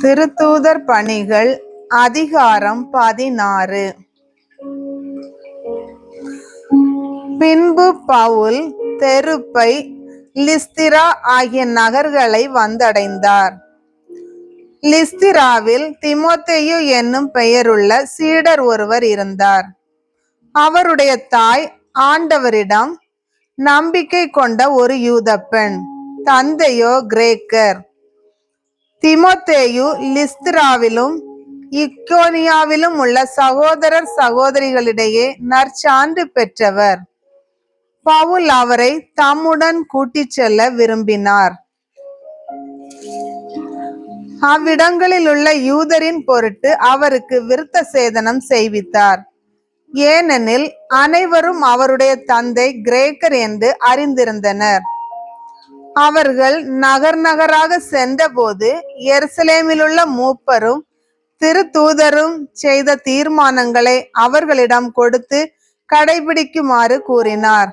திருத்தூதர் பணிகள் அதிகாரம் 16. பின்பு பவுல் தெருப்பை, லிஸ்திரா ஆகிய நகர்களை வந்தடைந்தார். லிஸ்திராவில் தீமோத்தேயு என்னும் பெயருள்ள சீடர் ஒருவர் இருந்தார். அவருடைய தாய் ஆண்டவரிடம் நம்பிக்கை கொண்ட ஒரு யூத பெண், தந்தையோ கிரேக்கர். தீமோத்தேயு லிஸ்திராவிலும் இக்கோனியாவிலும் உள்ள சகோதரர் சகோதரிகளிடையே நற்சான்று பெற்றவர். பவுல் அவரை தம்முடன் கூட்டிச் செல்ல விரும்பினார். அவ்விடங்களில் உள்ள யூதரின் பொருட்டு அவருக்கு விருத்த சேதனம் செய்வித்தார். ஏனெனில் அனைவரும் அவருடைய தந்தை கிரேக்கர் என்று அறிந்திருந்தனர். அவர்கள் நகர் நகராக சென்றபோது எருசலேமிலுள்ள மூப்பரும் திருத்தூதரும் செய்த தீர்மானங்களை அவர்களிடம் கொடுத்து கடைபிடிக்குமாறு கூறினார்.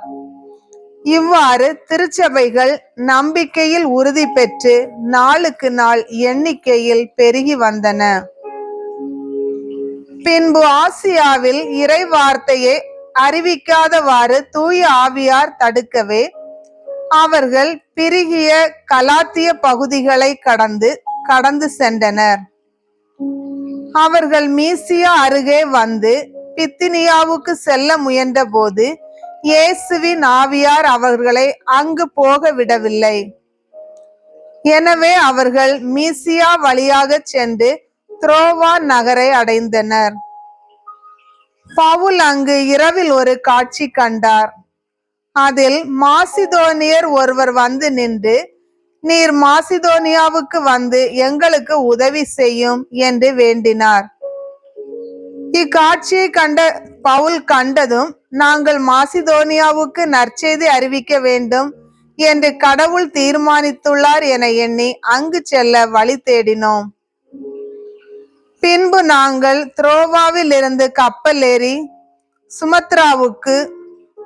இவ்வாறு திருச்சபைகள் நம்பிக்கையில் உறுதி பெற்று நாளுக்கு நாள் எண்ணிக்கையில் பெருகி வந்தன. பின்பு ஆசியாவில் இறை வார்த்தையை அறிவிக்காதவாறு தூய ஆவியார் தடுக்கவே அவர்கள் பிரிகிய கலாத்திய பகுதிகளை கடந்து சென்றனர். அவர்கள் மீசியா அருகே வந்து பித்தினியாவுக்கு செல்ல முயன்ற போது இயேசுவின் ஆவியார் அவர்களை அங்கு போக விடவில்லை. எனவே அவர்கள் மீசியா வழியாக சென்று துரோவா நகரை அடைந்தனர். பவுல் அங்கு இரவில் ஒரு காட்சி கண்டார். அதில் மாசிதோனியர் ஒருவர் வந்து நின்று, நீர் மாசிதோனியாவுக்கு வந்து எங்களுக்கு உதவி செய்யும் என்று வேண்டினார். இக்காட்சியை கண்ட பவுல் கண்டதும், நாங்கள் மாசிதோனியாவுக்கு நற்செய்தி அறிவிக்க வேண்டும் என்று கடவுள் தீர்மானித்துள்ளார் என எண்ணி அங்கு செல்ல வழி தேடினோம். பின்பு நாங்கள் துரோவாவில் இருந்து கப்பல் ஏறி சுமத்ராவுக்கு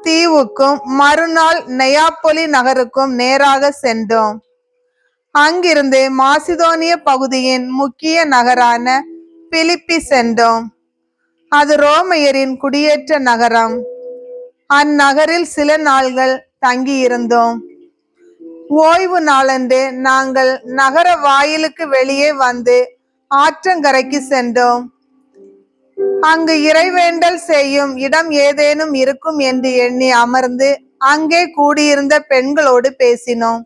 தீவுக்கும் மறுநாள் நெயாப்பொலி நகருக்கும் நேராக சென்றோம். அங்கிருந்து மாசிதோனிய பகுதியின் முக்கிய நகரான பிலிப்பி சென்றோம். அது ரோமையரின் குடியேற்ற நகரம். அந்நகரில் சில நாள்கள் தங்கியிருந்தோம். ஓய்வு நாளன்று நாங்கள் நகர வாயிலுக்கு வெளியே வந்து ஆற்றங்கரைக்கு சென்றோம். அங்கு இறைவேண்டல் செய்யும் இடம் ஏதேனும் இருக்கும் என்று எண்ணி அமர்ந்து அங்கே கூடியிருந்த பெண்களோடு பேசினோம்.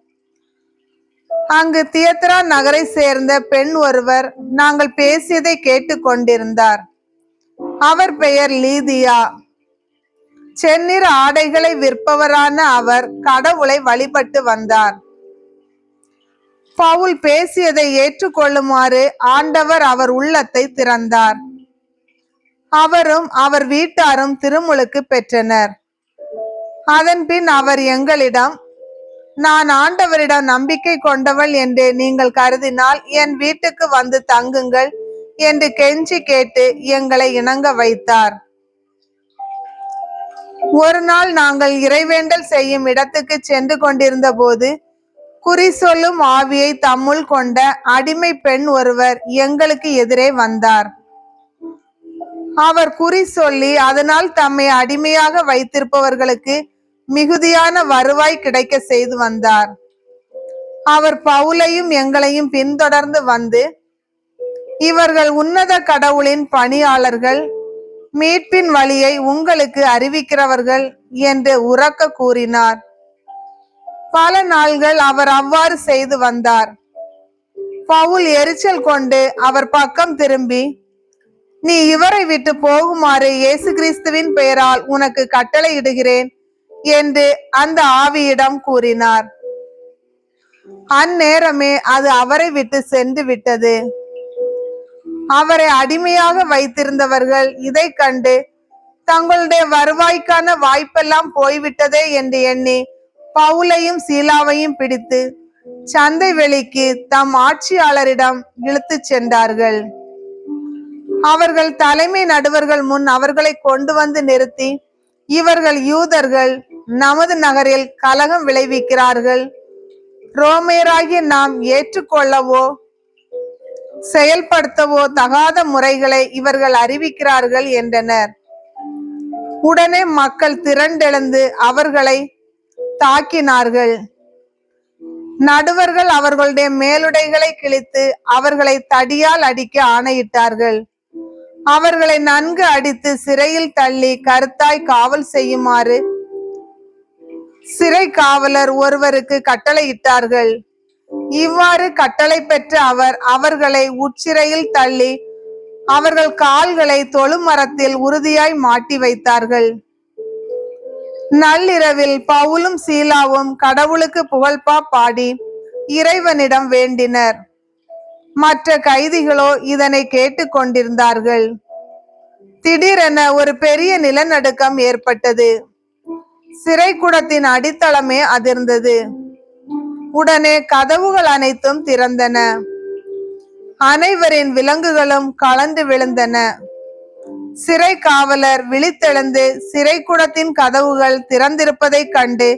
அங்கு தியத்ரா நகரை சேர்ந்த பெண் ஒருவர் நாங்கள் பேசியதை கேட்டு கொண்டிருந்தார். அவர் பெயர் லீதியா. செந்நிற ஆடைகளை விற்பவரான அவர் கடவுளை வழிபட்டு வந்தார். பவுல் பேசியதை ஏற்றுக்கொள்ளுமாறு ஆண்டவர் அவர் உள்ளத்தை திறந்தார். அவரும் அவர் வீட்டாரும் திருமுழுக்கு பெற்றனர். அதன் பின் அவர் எங்களிடம், நான் ஆண்டவரிடம் நம்பிக்கை கொண்டவள் என்று நீங்கள் கருதினால் என் வீட்டுக்கு வந்து தங்குங்கள் என்று கெஞ்சி கேட்டு எங்களை இணங்க வைத்தார். ஒரு நாள் நாங்கள் இறைவேண்டல் செய்யும் இடத்துக்கு சென்று கொண்டிருந்த போது குறி சொல்லும் ஆவியை தம்முள் கொண்ட அடிமை பெண் ஒருவர் எங்களுக்கு எதிரே வந்தார். அவர் குறி சொல்லி அதனால் தம்மை அடிமையாக வைத்திருப்பவர்களுக்கு மிகுதியான வருவாய் கிடைக்க செய்து வந்தார். அவர் பவுலையும் எங்களையும் பின்தொடர்ந்து வந்து, இவர்கள் உன்னத கடவுளின் பணியாளர்கள், மீட்பின் வழியை உங்களுக்கு அறிவிக்கிறவர்கள் என்று உரக்க கூறினார். பல நாள்கள் அவர் அவ்வாறு செய்து வந்தார். பவுல் எரிச்சல் கொண்டு அவர் பக்கம் திரும்பி, நீ இவரை விட்டு போகுமாறு இயேசு கிறிஸ்துவின் பெயரால் உனக்கு கட்டளையிடுகிறேன் என்று அந்த ஆவியிடம் கூறினார். அந்நேரமே அது அவரை விட்டு சென்று விட்டது. அவரை அடிமையாக வைத்திருந்தவர்கள் இதை கண்டு தங்களுடைய வருவாய்க்கான வாய்ப்பெல்லாம் போய்விட்டதே என்று எண்ணி பவுலையும் சீலாவையும் பிடித்து சந்தை வெளிக்கு தம் ஆட்சியாளரிடம் இழுத்து சென்றார்கள். அவர்கள் தலைமை நடுவர்கள் முன் அவர்களை கொண்டு வந்து நிறுத்தி, இவர்கள் யூதர்கள் நமது நகரில் கலகம் விளைவிக்கிறார்கள். ரோமையராகிய நாம் ஏற்றுக்கொள்ளவோ செயல்படுத்தவோ தகாத முறைகளை இவர்கள் அறிவிக்கிறார்கள் என்றனர். உடனே மக்கள் திரண்டெழுந்து அவர்களை தாக்கினார்கள். நடுவர்கள் அவர்களுடைய மேலுடைகளை கிழித்து அவர்களை தடியால் அடிக்க ஆணையிட்டார்கள். அவர்களை நன்கு அடித்து சிறையில் தள்ளி கருத்தாய் காவல் செய்யுமாறு சிறை காவலர் ஒருவருக்கு கட்டளையிட்டார்கள். இவ்வாறு கட்டளை பெற்ற அவர் அவர்களை உட்சிறையில் தள்ளி அவர்கள் கால்களை தொழுமரத்தில் உறுதியாய் மாட்டி வைத்தார்கள். நள்ளிரவில் பவுலும் சீலாவும் கடவுளுக்கு புகழ்பா பாடி இறைவனிடம் வேண்டினர். மற்ற கைதிகளோ இதனை கேட்டுக் கொண்டிருந்தார்கள். திடீரென ஒரு பெரிய நிலநடுக்கம் ஏற்பட்டது. சிறைக்கூடத்தின் அடித்தளமே அதிர்ந்தது. உடனே கதவுகள் அனைத்தும் திறந்தன. அனைவரின் விலங்குகளும் கலந்து விழுந்தன. சிறை காவலர் விழித்தெழுந்து சிறைக்கூடத்தின் கதவுகள் திறந்திருப்பதைக் கண்டு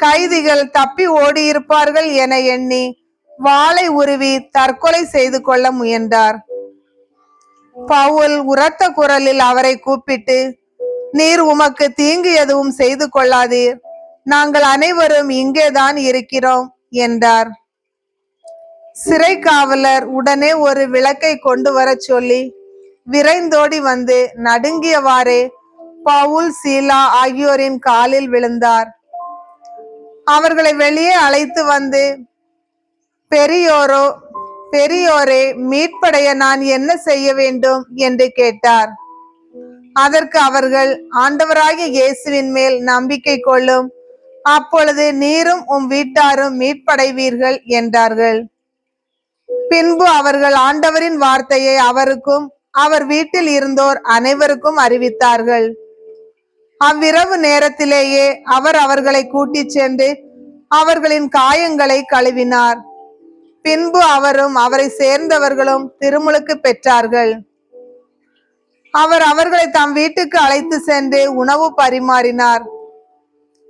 கைதிகள் தப்பி ஓடியிருப்பார்கள் என எண்ணி வாளை உருவி தற்கொலை செய்து கொள்ள முயன்றார். பவுல் உரத்த குரலில் அவரை கூப்பிட்டு, நீர் உமக்கு தீங்கு எதுவும் செய்து கொள்ளாதீர், நாங்கள் அனைவரும் இங்கேதான் இருக்கிறோம் என்றார். சிறை காவலர் உடனே ஒரு விளக்கை கொண்டு வர சொல்லி விரைந்தோடி வந்து நடுங்கியவாறே பவுல் சீலா ஆகியோரின் காலில் விழுந்தார். அவர்களை வெளியே அழைத்து வந்து, பெரியோரே, மீட்படைய நான் என்ன செய்ய வேண்டும் என்று கேட்டார். அதற்கு அவர்கள், ஆண்டவராகிய இயேசுவின் மேல் நம்பிக்கை கொள்ளும், அப்பொழுது நீரும் உம் வீட்டாரும் மீட்படைவீர்கள் என்றார்கள். பின்பு அவர்கள் ஆண்டவரின் வார்த்தையை அவருக்கும் அவர் வீட்டில் இருந்தோர் அனைவருக்கும் அறிவித்தார்கள். அவ்விரவு நேரத்திலேயே அவர் அவர்களை கூட்டிச் சென்று அவர்களின் காயங்களை கழுவினார். பின்பு அவரும் அவரை சேர்ந்தவர்களும் திருமுழுக்கு பெற்றார்கள். அவர் அவர்களை தம் வீட்டுக்கு அழைத்து சென்று உணவு பரிமாறினார்.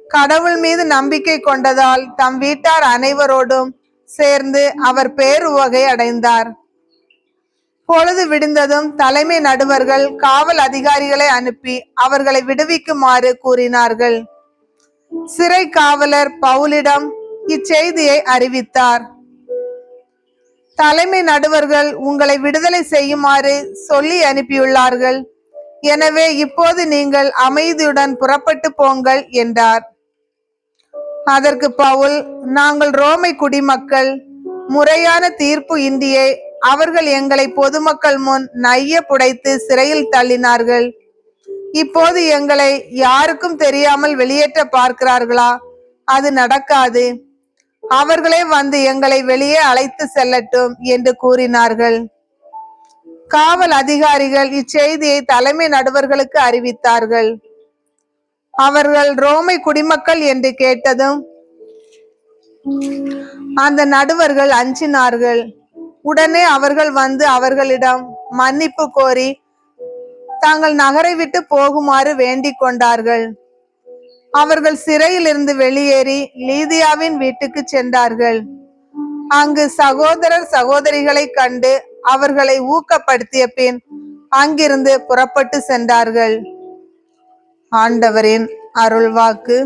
கடவுள் மீது நம்பிக்கை கொண்டதால் தம் வீட்டார் அனைவரோடும் சேர்ந்து அவர் பேருவகை அடைந்தார். பொழுது விடிந்ததும் தலைமை நடுவர்கள் காவல் அதிகாரிகளை அனுப்பி அவர்களை விடுவிக்குமாறு கூறினார்கள். சிறை காவலர் பவுலிடம் இச்செய்தியை அறிவித்தார். தலைமை நடுவர்கள் உங்களை விடுதலை செய்யுமாறு சொல்லி அனுப்பியுள்ளார்கள். எனவே இப்போது நீங்கள் அமைதியுடன் புறப்பட்டு போங்கள் என்றார். அதற்கு பவுல், நாங்கள் ரோமை குடிமக்கள், முறையான தீர்ப்பு இன்றியே அவர்கள் எங்களை பொதுமக்கள் முன் நைய புடைத்து சிறையில் தள்ளினார்கள். இப்போது எங்களை யாருக்கும் தெரியாமல் வெளியேற்ற பார்க்கிறார்களா? அது நடக்காது. அவர்களே வந்து எங்களை வெளியே அழைத்து செல்லட்டும் என்று கூறினார்கள். காவல் அதிகாரிகள் இச்செய்தியை தலைமை நடுவர்களுக்கு அறிவித்தார்கள். அவர்கள் ரோமை குடிமக்கள் என்று கேட்டதும் அந்த நடுவர்கள் அஞ்சினார்கள். உடனே அவர்கள் வந்து அவர்களிடம் மன்னிப்பு கோரி தாங்கள் நகரை விட்டு போகுமாறு வேண்டிக் கொண்டார்கள். அவர்கள் சிறையில் இருந்து வெளியேறி லீதியாவின் வீட்டுக்கு சென்றார்கள். அங்கு சகோதரர் சகோதரிகளை கண்டு அவர்களை ஊக்கப்படுத்திய பின் அங்கிருந்து புறப்பட்டு சென்றார்கள். ஆண்டவரின் அருள்வாக்கு.